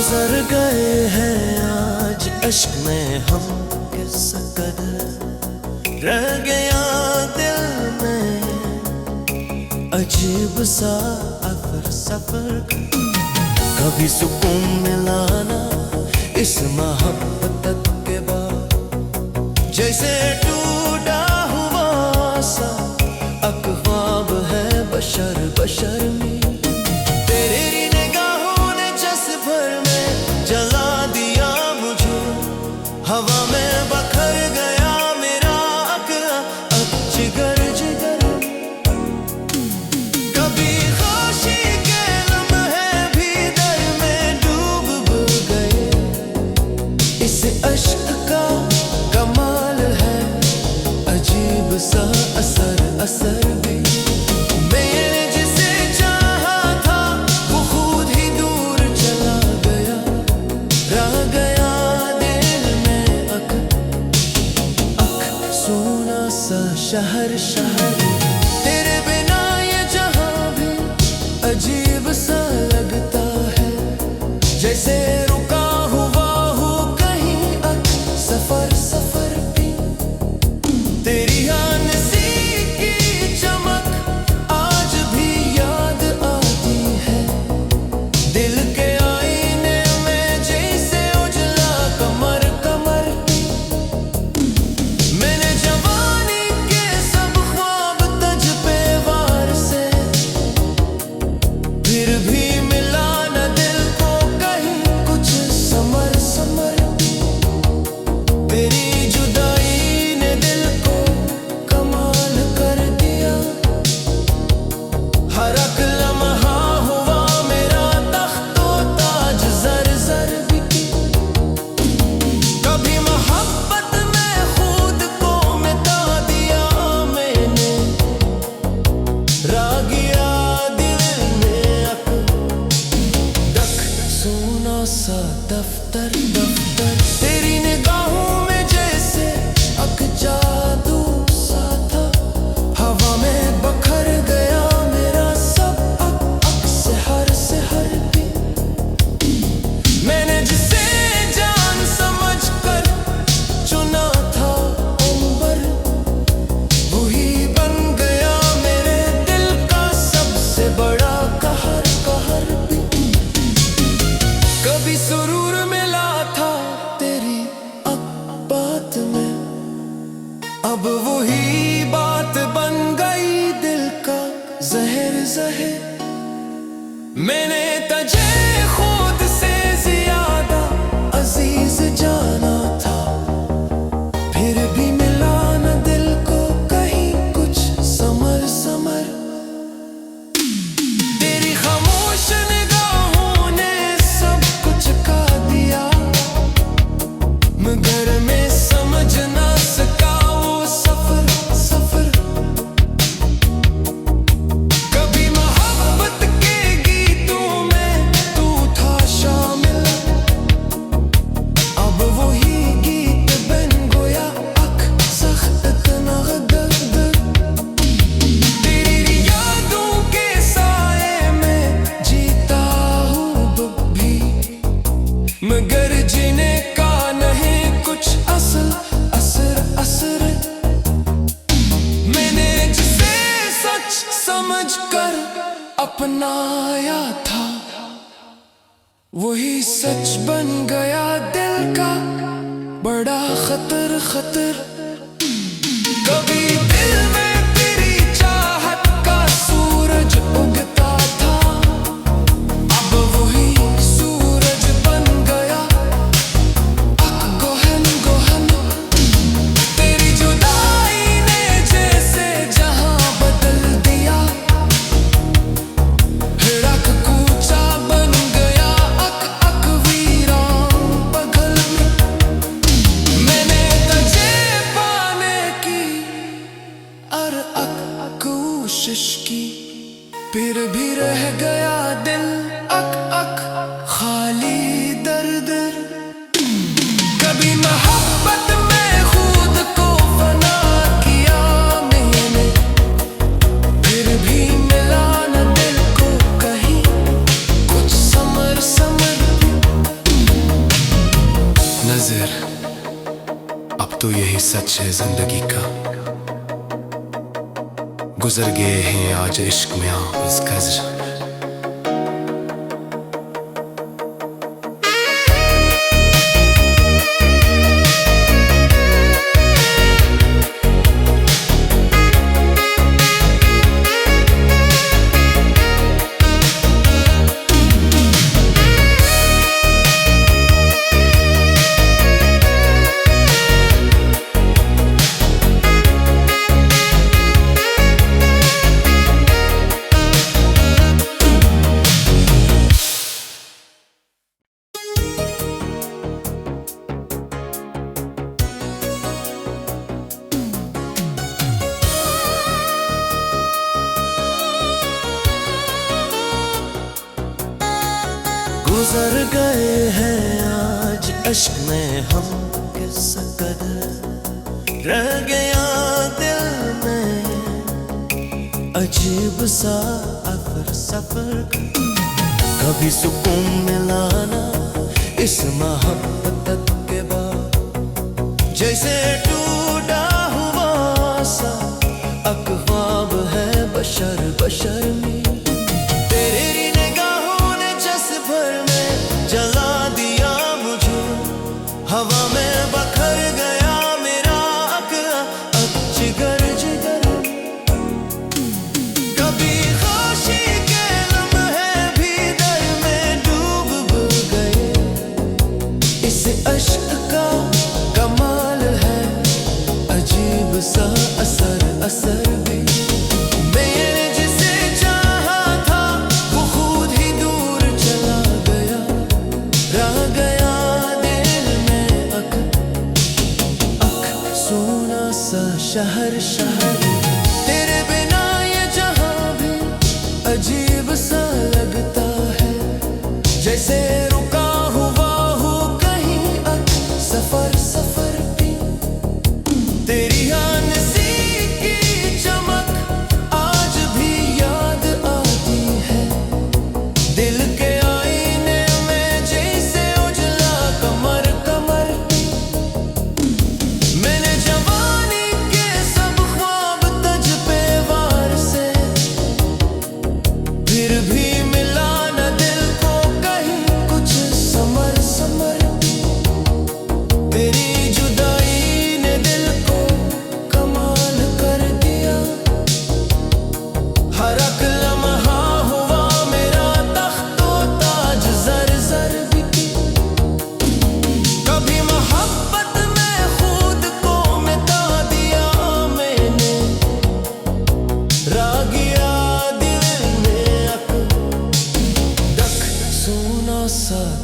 गुजर गए हैं आज अश्क में हम किस कदर, रह गया दिल में अजीब सा सफर। कभी सुकून मिला ना इस मोहब्बत के बाद, जैसे टूटा हुआ सा अख्वाब है बशर बशर में। तेरी निगाहों ने जज्बर में जला दिया मुझे, हवा में बखर गया मेरा अब जिगर जिगर। कभी खुशी के लम्हे भी दर में डूब गए, इस अश्क का कमाल है अजीब सा असर असर भी। मैंने जिसे चाहा था वो खुद ही दूर चला गया, रह गया दिल में अक सोना सा शहर शहर। तेरे बिना ये जहां भी अजीब सा लगता है, जैसे रुका हुआ हो कहीं अक सफर सफर भी। तेरी सा दफ्तर दफ्तर। तेरी निगाहों में जैसे अक जादू सा था, हवा में बखर गया मेरा सब अक से हर भी। मैंने जिसे जान समझ कर चुना था उम्र, वही बन गया मेरे दिल का सबसे बड़ा कहर कहर भी। कभी सुरूर मिला था तेरी बात में, अब वही बात बन गई दिल का जहर जहर। मैंने तुझे खुद से ज्यादा अजीज जाना था, फिर भी मिला न दिल को कहीं कुछ समर समर। तेरी खामोश मगर मैं समझ ना सका वो सफर सफर। कभी मोहब्बत के गीतों में तू था शामिल, अब वही गीत बन गया अक सख्त नगद। तेरी यादों के साए में जीता हूँ भी, मगर जीने का कुछ असल असर असर। मैंने जिसे सच समझ कर अपनाया था, वही सच बन गया दिल का बड़ा खतर खतर। कभी दिल में तेरी चाहत का सूरज उगता था, अब वही सूरज बन गया तो यही सच है जिंदगी का। गुजर गए हैं आज इश्क में आफ़िज़ गज़र। गुजर गए हैं आज इश्क में हम किस कदर, रह गया दिल में अजीब सा अफर सफर। कभी सुकून मिला ना इस मोहब्बत के बाद, जैसे टूटा हुआ सा अख्वाब है बशर बशर में। हवा में बखर गया मेरा जिगर जिगर। कभी खुशी के लम्हे भी दर में डूब गए। इस अश्क का कमाल है अजीब सा असर असर भी। मैंने जिसे चाहा था वो खुद ही दूर चला गया, रह गया शहर शहर। तेरे बिना ये जहां भी अजीब सा लगता है, जैसे रुका हुआ हो कहीं सफर सफर भी। तेरी आनसी की चमक आज भी याद आती है, दिल के आईने में जैसे उजला कमर कमर। मैंने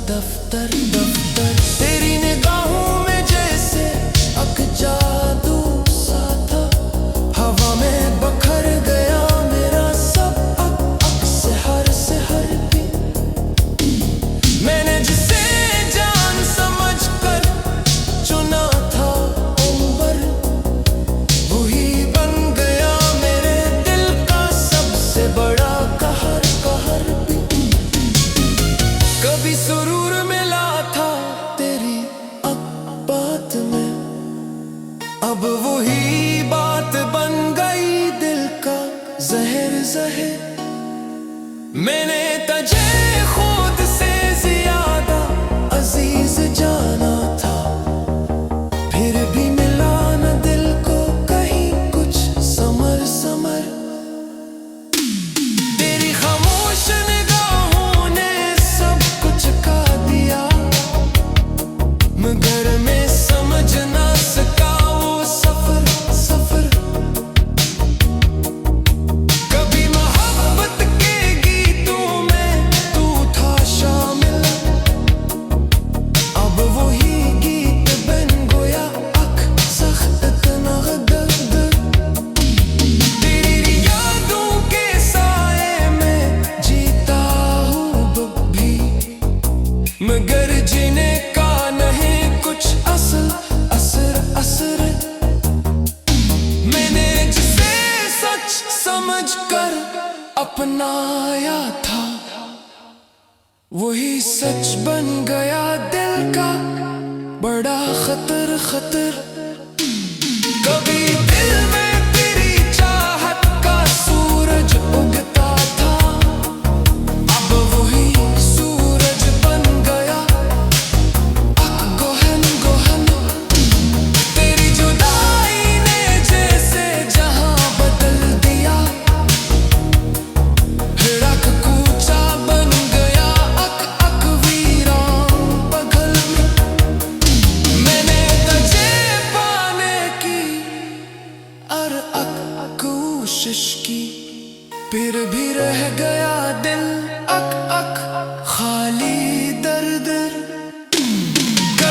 दफ्तर दफ्तर तेरी निगाहों में जैसे अक जादू सा था। हवा में बखर गया मेरा सब अक से हर भी। मैंने जिसे जान समझ कर चुना था उम्र, वही बन गया मेरे दिल का सबसे बड़ा कहर कहर भी। कभी सुरूर मिला था तेरी अब बात में, अब वही बात बन गई दिल का जहर जहर। मैंने तुझे खुद से ज्यादा अजीज जाना था, फिर भी मिला न दिल को कहीं कुछ समर समर। तेरी खामोश निगाहों ने सब कुछ का दिया, मगर मैं समझ ना सका वो सफर सफर। कभी मोहब्बत के गीतों में तू था शामिल, अब वही गीत बन गया अक सख्त नगदर। तेरी यादों के साए में जीता हूँ भी, मगर जीने का नहीं कुछ असल असर असर। मैंने जिसे सच समझ कर अपनाया था, वही सच बन गया दिल का बड़ा खतर खतर।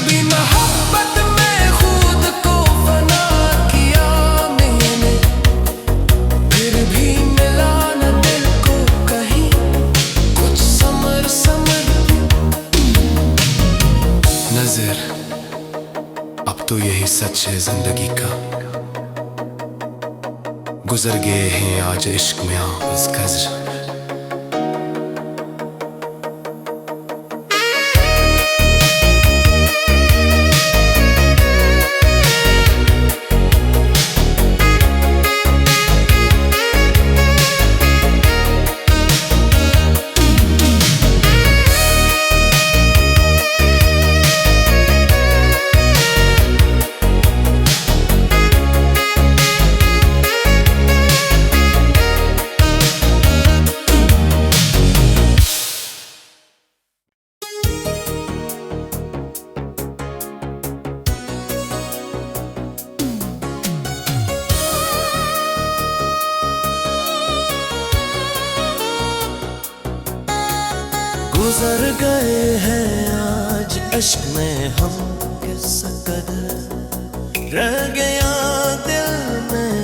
कभी मोहब्बत में खुद को फना किया मैंने, फिर भी मिला न दिल को कहीं कुछ समर समर। नजर अब तो यही सच है जिंदगी का, गुजर गए हैं आज इश्क में आपस गजर। गुजर गए हैं आज इश्क में हम किस कदर, रह गया दिल में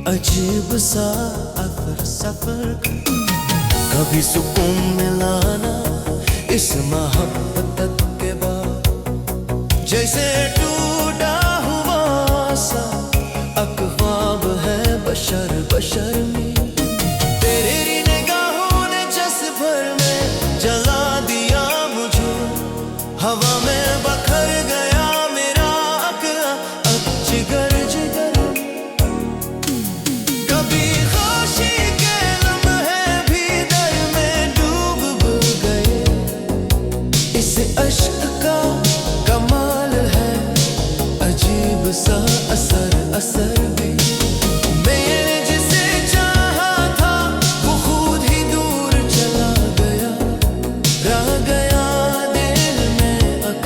अजीब सा अफर सफर। कभी सुकून मिला ना इस मोहब्बत के बाद, जैसे टूटा हुआ सा अख्वाब है बशर बशर में। तेरी निगाहों ने जज्ब भर में जला दिया मुझे, हवा में बखर गया मेरा अक़ल अब जिगर जिगर। कभी खाशी के लम्हे भी दर में डूब गए, इस अश्क का कमाल है अजीब सा असर असर भी। मैंने जिसे चाहा था वो खुद ही दूर चला गया, रह गया दिल में अक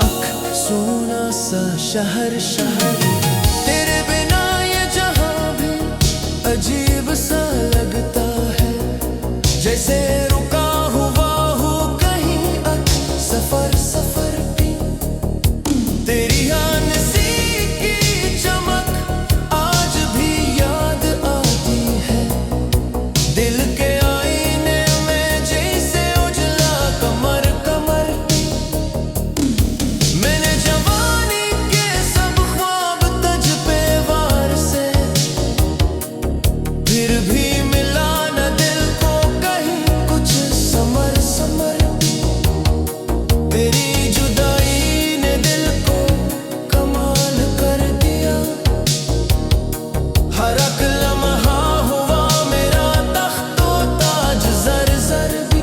अक सोना सा शहर शहर। तेरे बिना ये जहां भी अजीब सा लगता है, जैसे रुका हुआ हो कहीं अक सफर सफर भी। तेरी हंसी की चमक आज भी याद आती है, दिल के आईने में जैसे उजला कमर कमर। मैंने जवानी के सब ख्वाब तज पे वार से, फिर भी मिला न दिल को कहीं कुछ समर समर। तेरी जुदाई ने दिल को कमाल कर दिया, हर एक लम्हा हुआ मेरा तख्तो ताज जर जर भी।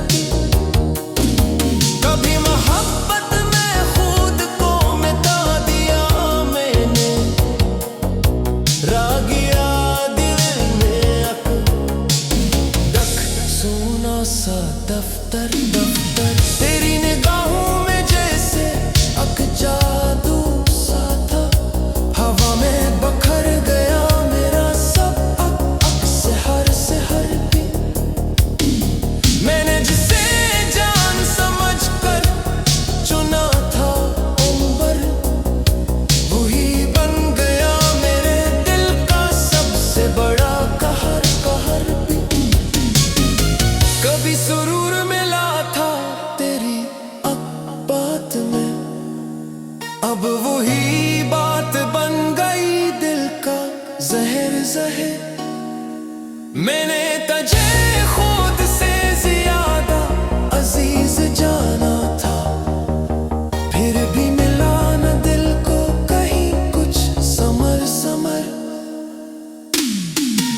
कभी मोहब्बत में खुद को मिटा दिया मैंने, रह गया दिल में अक दक सोना सा दफ्तर दफ्तर। तेरी निगाहों में जैसे अक जादू सा था, हवा में बखर गया मेरा सब अक अक से हर भी। मैंने जिसे जान समझ कर चुना था उम्र, वही बन गया मेरे दिल का सबसे बड़ा कहर कहर भी। कभी सुरूर मिला था तेरी अब बात में, अब वही बात बन गई दिल का जहर जहर। मैंने तुझे खुद से ज्यादा अजीज जाना था, फिर भी मिला न दिल को कहीं कुछ समर समर।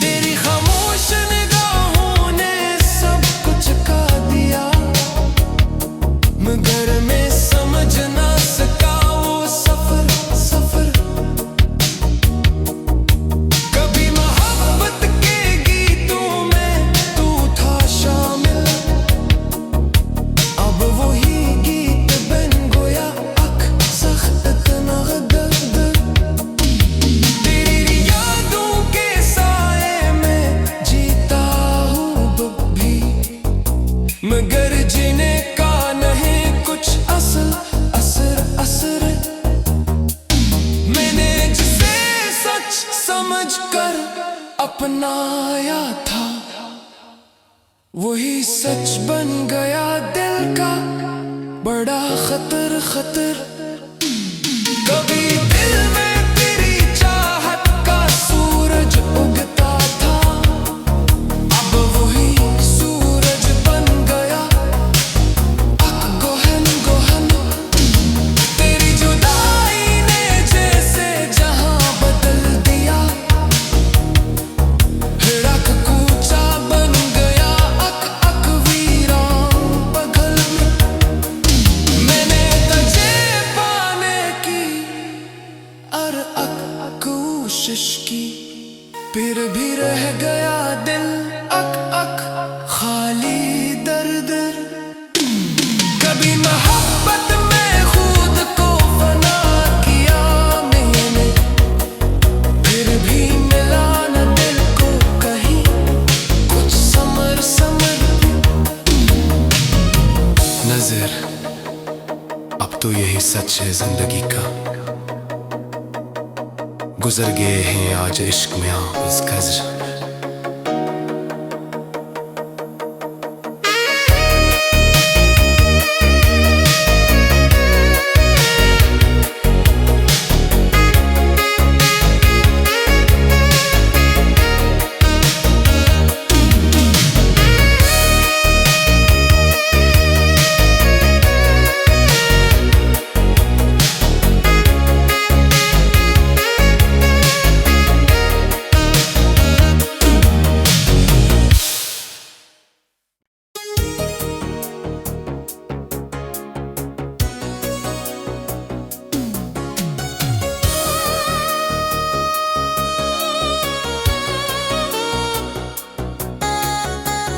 तेरी खामोश निगाहों ने सब कुछ का दिया, मगर मैं समझ ना सका वो सफर सफर। कभी मोहब्बत के गीतों में तू था शामिल, अब वही गीत बन गया अक सख्त नगदर। तेरी यादों के साए में जीता हूँ अब भी, मगर जीने का नहीं कुछ बनाया था वही सच बन गया दिल का बड़ा खतर खतर। कभी दिल में तेरी चाहत का सूरज उगता था, अब वही सूरज बन गया अक-गोहन गोहन। तेरी जुदाई ने जैसे जहां बदल दिया, हिड़क कूचा बन गया अक अक वीरान बगल में। मैंने तुझे पाने की और अक कोशिश की, फिर भी रह गया दिल अक अक खाली दर दर। कभी मोहब्बत में खुद को फना किया मैंने, फिर भी मिला न दिल को कहीं कुछ समर समर। नजर अब तो यही सच है जिंदगी का, गुजर गए हैं आज इश्क में हाफिज खज़र।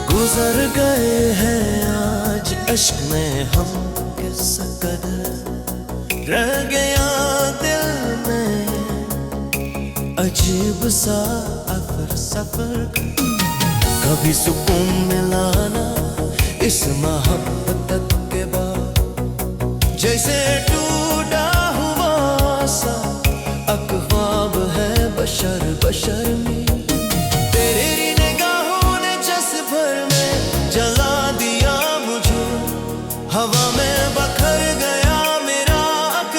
गुजर गए हैं आज इश्क में हम किस कदर, रह गया दिल में अजीब सा अफर सफर। कभी सुकून मिला ना इस मोहब्बत के बाद, जैसे टूटा हुआ सा अक ख्वाब है बशर बशर में। तेरी निगाहों ने जस भर में जला दिया मुझे, हवा में बखर गया मेरा अक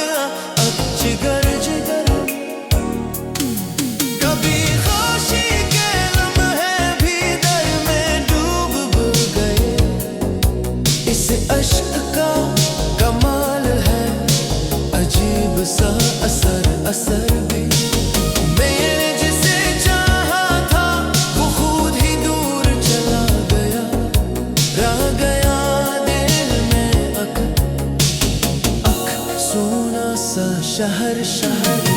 अक जिगर जिगर। कभी खुशी के लम्हे भी दर में डूब गए, इस अश्क का कमाल है अजीब सा असर असर भी। मैंने जिसे चाहा था वो खुद ही दूर चला गया, रह गया दिल में अक अक सोना सा शहर शहर।